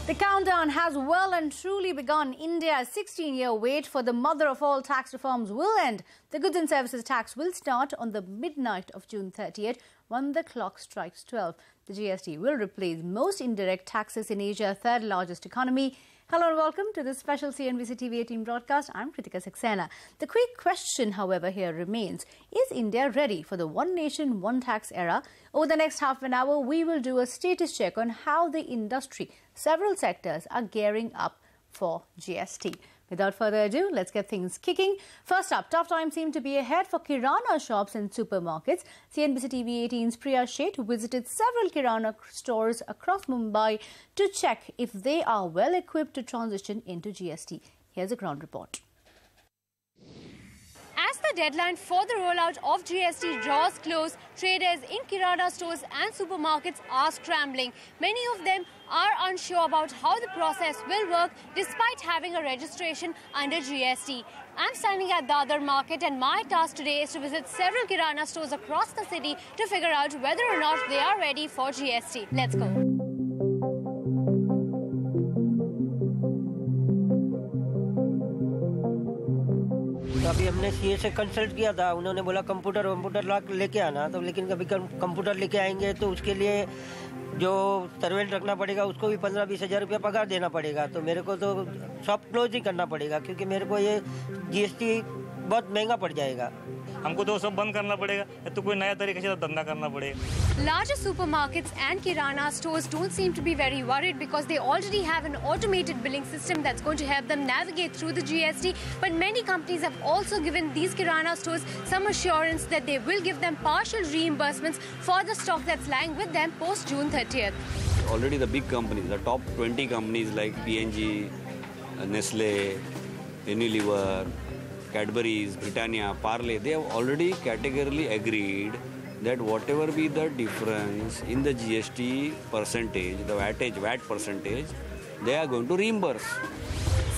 The countdown has well and truly begun. India's 16-year wait for the mother of all tax reforms will end. The goods and services tax will start on the midnight of June 30th when the clock strikes 12. The GST will replace most indirect taxes in Asia's third largest economy. Hello and welcome to this special CNBC TV 18 broadcast. I'm Kritika Saxena. The quick question, however, here remains, is India ready for the one nation, one tax era? Over the next half an hour, we will do a status check on how the industry, several sectors are gearing up for GST. Without further ado, let's get things kicking. First up, tough times seem to be ahead for Kirana shops and supermarkets. CNBC TV 18's Priya Sheth visited several Kirana stores across Mumbai to check if they are well equipped to transition into GST. Here's a ground report. As the deadline for the rollout of GST draws close, traders in Kirana stores and supermarkets are scrambling. Many of them are unsure about how the process will work despite having a registration under GST. I'm standing at the other market and my task today is to visit several Kirana stores across the city to figure out whether or not they are ready for GST. Let's go. अभी हमने CA से consult किया था, उन्होंने बोला computer लेके आना, तो लेकिन कभी कंप्यूटर लेके आएंगे तो उसके लिए जो सर्वेंट रखना पड़ेगा उसको भी 15-20 हज़ार रुपया पगार देना पड़ेगा। तो मेरे को तो शॉप क्लोज ही करना पड़ेगा क्योंकि मेरे को ये जीएसटी बहुत महंगा पड़ जाएगा। हमको तो सब बंद करना पड़ेगा तो कोई नया तरीके से धंधा करना पड़ेगा। Larger supermarkets and Kirana stores don't seem to be very worried because they already have an automated billing system that's going to help them navigate through the GST. But many companies have also given these Kirana stores some assurance that they will give them partial reimbursements for the stock that's lying with them post June 30th. Already the big companies, the top 20 companies like P&G, Nestle, Unilever, Cadbury's, Britannia, Parle, they have already categorically agreed that whatever be the difference in the GST percentage, the VAT percentage, they are going to reimburse.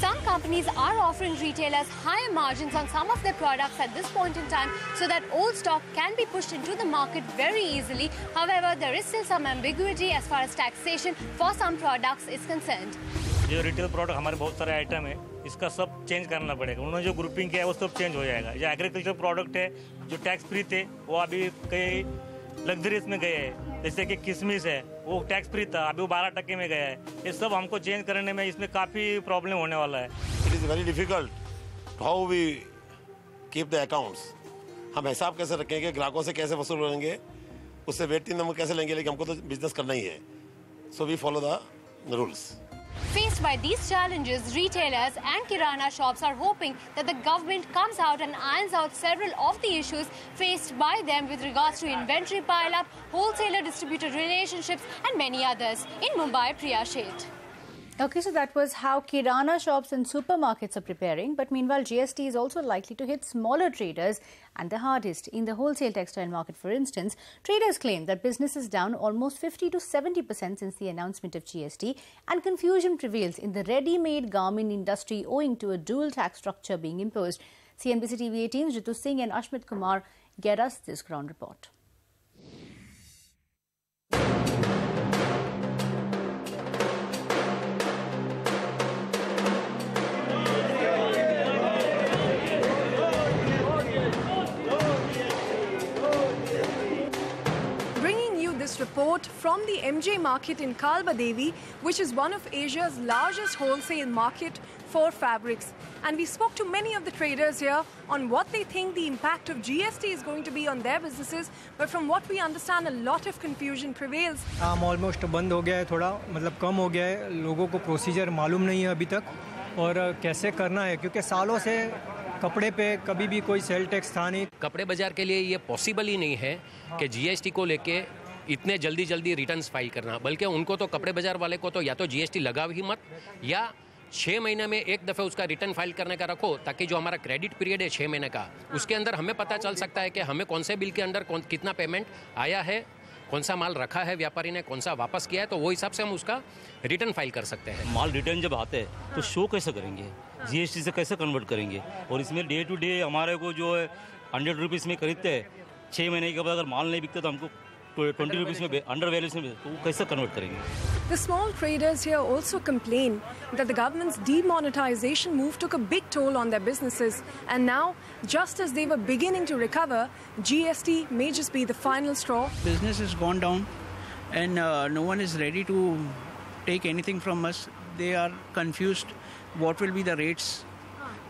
Some companies are offering retailers higher margins on some of their products at this point in time so that old stock can be pushed into the market very easily. However, there is still some ambiguity as far as taxation for some products is concerned. जो retail product हमारे बहुत सारे item है, इसका सब change करना पड़ेगा। उन्होंने जो ग्रुपिंग किया है वो सब चेंज हो जाएगा। जो एग्रीकल्चर प्रोडक्ट है जो टैक्स फ्री थे वो अभी कई लग्जरीज में गए हैं, जैसे कि किशमिश है वो टैक्स फ्री था, अभी वो 12% में गया है। ये सब हमको चेंज करने में इसमें काफ़ी प्रॉब्लम होने वाला है। It is very difficult how we keep the accounts. हम हिसाब कैसे रखेंगे, ग्राहकों से कैसे वसूल करेंगे, उससे वेट नंबर कैसे लेंगे, लेकिन हमको तो बिजनेस करना ही है। So we follow the rules. Faced by these challenges, retailers and Kirana shops are hoping that the government comes out and irons out several of the issues faced by them with regards to inventory pile-up, wholesaler-distributor relationships and many others. In Mumbai, Priya Sheth. Okay, so that was how Kirana shops and supermarkets are preparing. But meanwhile, GST is also likely to hit smaller traders and the hardest. In the wholesale textile market, for instance, traders claim that business is down almost 50 to 70% since the announcement of GST, and confusion prevails in the ready-made garment industry owing to a dual tax structure being imposed. CNBC TV 18's Ritu Singh and Ashmit Kumar get us this ground report. Report from the MJ market in Kalbadevi, which is one of Asia's largest wholesale market for fabrics. And we spoke to many of the traders here on what they think the impact of GST is going to be on their businesses. But from what we understand, a lot of confusion prevails. Almost बंद हो गया है, थोड़ा मतलब कम हो गया है। लोगों को प्रोसीजर मालूम नहीं है अभी तक और कैसे करना है, क्योंकि सालों से कपड़े पे कभी भी कोई सेल टैक्स था नहीं। कपड़े बाजार के लिए ये पॉसिबल ही नहीं है कि जीएसटी को लेके इतने जल्दी रिटर्न्स फाइल करना, बल्कि उनको तो कपड़े बाजार वाले को तो या तो जीएसटी लगाओ ही मत, या 6 महीने में एक दफ़े उसका रिटर्न फाइल करने का रखो, ताकि जो हमारा क्रेडिट पीरियड है 6 महीने का, उसके अंदर हमें पता चल सकता है कि हमें कौन से बिल के अंदर कितना पेमेंट आया है, कौन सा माल रखा है व्यापारी ने, कौन सा वापस किया है, तो वो हिसाब से हम उसका रिटर्न फाइल कर सकते हैं। माल रिटर्न जब आते हैं तो शो कैसे करेंगे, जीएसटी से कैसे कन्वर्ट करेंगे, और इसमें डे टू डे हमारे को जो है 100 रुपीज़ में खरीदते हैं, 6 महीने के बाद अगर माल नहीं बिकते तो हमको 20 रुपीज़ में अंडर वैल्यू से तो वो कैसे कन्वर्ट करेंगे? The small traders here also complain that the government's demonetization move took a big toll on their businesses, and now, just as they were beginning to recover, GST may just be the final straw. Business has gone down, and no one is ready to take anything from us. They are confused. What will be the rates?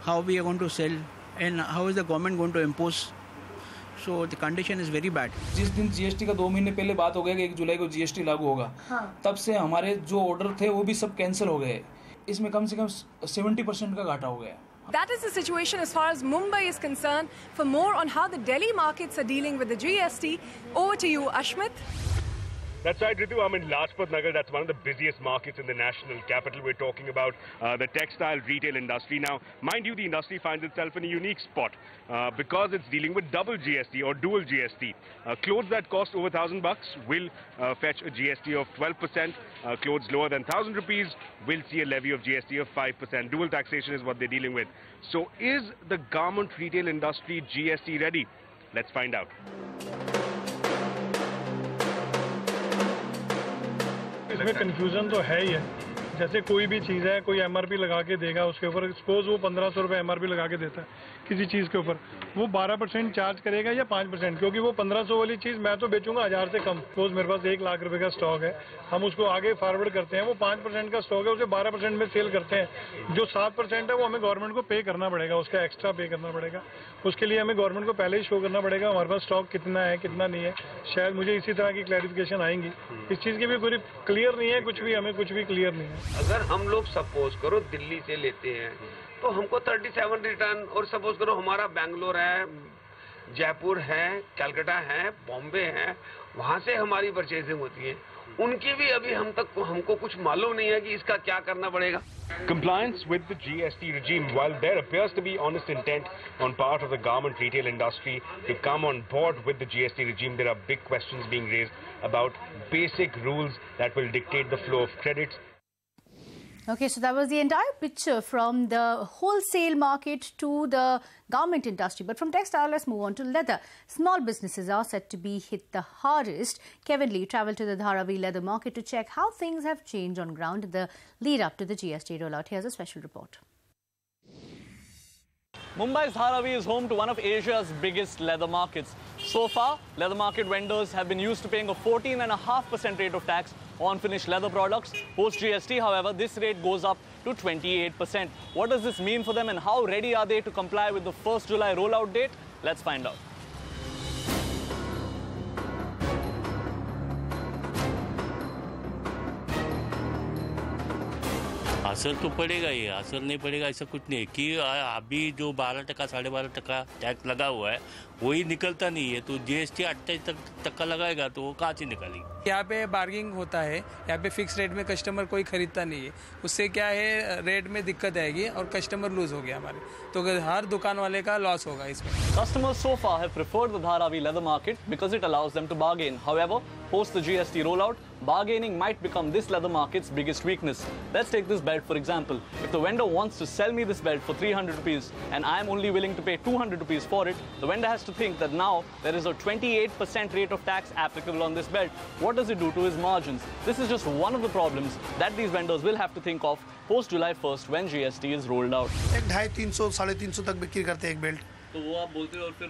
How we are going to sell, and how is the government going to impose? So the condition is very bad. जिस दिन GST का 2 महीने पहले बात हो गया कि 1 जुलाई को जीएसटी लागू होगा, तब से हमारे जो ऑर्डर थे वो भी सब कैंसिल हो गए. इसमें कम से कम 70% का घाटा हो गया. That is the situation as far as Mumbai is concerned. For more on how the Delhi markets are dealing with the GST, over to you, Ashmit. That's right, Ritu. I'm in Lajpat Nagar. That's one of the busiest markets in the national capital. We're talking about the textile retail industry. Now, mind you, the industry finds itself in a unique spot because it's dealing with double GST or dual GST. Clothes that cost over $1,000 will fetch a GST of 12%. Clothes lower than 1,000 rupees will see a levy of GST of 5%. Dual taxation is what they're dealing with. So, is the garment retail industry GST ready? Let's find out. इसमें confusion तो है ही है. जैसे कोई भी चीज़ है, कोई MRP लगा के देगा उसके ऊपर, सपोज वो 1500 रुपये एमआरपी लगा के देता है किसी चीज़ के ऊपर, वो 12% चार्ज करेगा या 5%, क्योंकि वो 1500 वाली चीज़ मैं तो बेचूंगा 1000 से कम. सपोज मेरे पास 1 लाख रुपए का स्टॉक है, हम उसको आगे फॉरवर्ड करते हैं, वो 5% का स्टॉक है, उसे 12% में सेल करते हैं. जो 7% है वो हमें गवर्नमेंट को पे करना पड़ेगा, उसका एक्स्ट्रा पे करना पड़ेगा. उसके लिए हमें गवर्नमेंट को पहले ही शो करना पड़ेगा हमारे पास स्टॉक कितना है कितना नहीं है. शायद मुझे इसी तरह की क्लैरिफिकेशन आएंगी. इस चीज़ की भी पूरी क्लियर नहीं है, कुछ भी हमें कुछ भी क्लियर नहीं है. अगर हम लोग सपोज करो दिल्ली से लेते हैं तो हमको 37 रिटर्न, और सपोज करो हमारा बेंगलोर है, जयपुर है, कलकत्ता है, बॉम्बे है, वहां से हमारी परचेजिंग होती है, उनकी भी अभी हमको कुछ मालूम नहीं है कि इसका क्या करना पड़ेगा. Compliance with the GST regime. While there appears to be honest intent on part of the garment retail industry to come on board with the GST regime, there are big questions being raised about basic rules that will dictate the flow of credits. Okay, so that was the entire picture from the wholesale market to the garment industry. But from textile, let's move on to leather. Small businesses are said to be hit the hardest. Kevin Lee travelled to the Dharavi leather market to check how things have changed on ground in the lead up to the GST rollout. Here's a special report. Mumbai's Dharavi is home to one of Asia's biggest leather markets. So far, leather market vendors have been used to paying a 14.5% rate of tax on finished leather products. Post GST, however, this rate goes up to 28%. What does this mean for them and how ready are they to comply with the 1st July rollout date? Let's find out. असर तो पड़ेगा ही, असर नहीं पड़ेगा ऐसा कुछ नहीं कि अभी जो 12% 12.5% टैक्स लगा हुआ है वही निकलता नहीं है, तो जीएसटी 28% लगाएगा तो वो कहाँ से निकालेगी. यहाँ पे बार्गिंग होता है, यहाँ पे फिक्स रेट में कस्टमर कोई खरीदता नहीं है, उससे क्या है रेट में दिक्कत आएगी और कस्टमर लूज हो गया हमारे, तो हर दुकान वाले का लॉस होगा इसमें. Customers so far have preferred the Dharavi leather market because it allows them to bargain. However, post the GST rollout, bargaining might become this leather market's biggest weakness. Let's take this belt for example. If the vendor wants to sell me this belt for 300 rupees and I am only willing to pay 200 rupees for it, the vendor has to think that now there is a 28% rate of tax applicable on this belt. What does it do to his margins? This is just one of the problems that these vendors will have to think of post July 1st when GST is rolled out. 250, 300, 350 तक बिक्री करते हैं एक belt. तो वो आप बोलते हो और फिर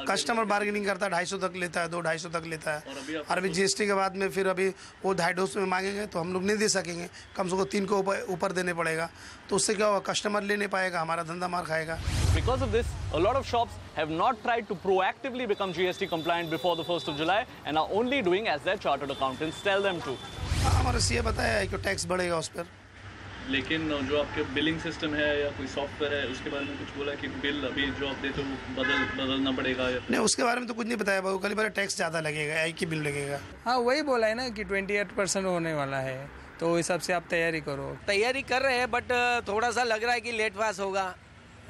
कस्टमर बार्गेनिंग करता है, 250 तक लेता है, 250 तक लेता है. और अभी जीएसटी के बाद में फिर अभी वो 250 में मांगेंगे तो हम लोग नहीं दे सकेंगे, कम से कम 3 को ऊपर देने पड़ेगा. तो उससे क्या होगा, कस्टमर ले नहीं पाएगा, हमारा धंधा मार खाएगा. Because of this, a lot of shops have not tried to proactively become GST compliant before the 1st of July and are only doing as their chartered accountants tell them to. हमारा CA बताया है कि tax बढ़ेगा उस पर. लेकिन जो आपके बिलिंग सिस्टम है या कोई सॉफ्टवेयर है उसके बारे में कुछ बोला कि बिल अभी जो आप देते हो बदलना पड़ेगा या नहीं, उसके बारे में तो कुछ नहीं बताया बाबू. कल बार टैक्स ज़्यादा लगेगा, एक ही बिल लगेगा. हाँ वही बोला है ना कि 28% होने वाला है, तो उस हिसाब से आप तैयारी करो. तैयारी कर रहे हैं बट थोड़ा सा लग रहा है कि लेट पास होगा,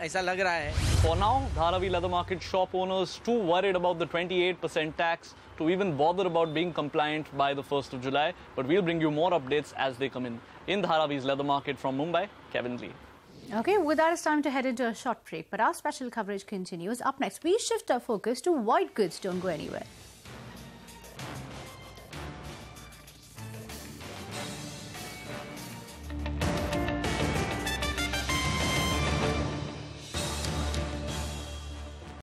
ऐसा लग रहा है. For now, Dharavi leather market shop owners too worried about the 28% tax to even bother about being compliant by the 1st of July. But we'll bring you more updates as they come in. In Dharavi's leather market from Mumbai, Kevin Lee. Okay, with that, it's time to head into a short break. But our special coverage continues. Up next, we shift our focus to white goods. Don't go anywhere.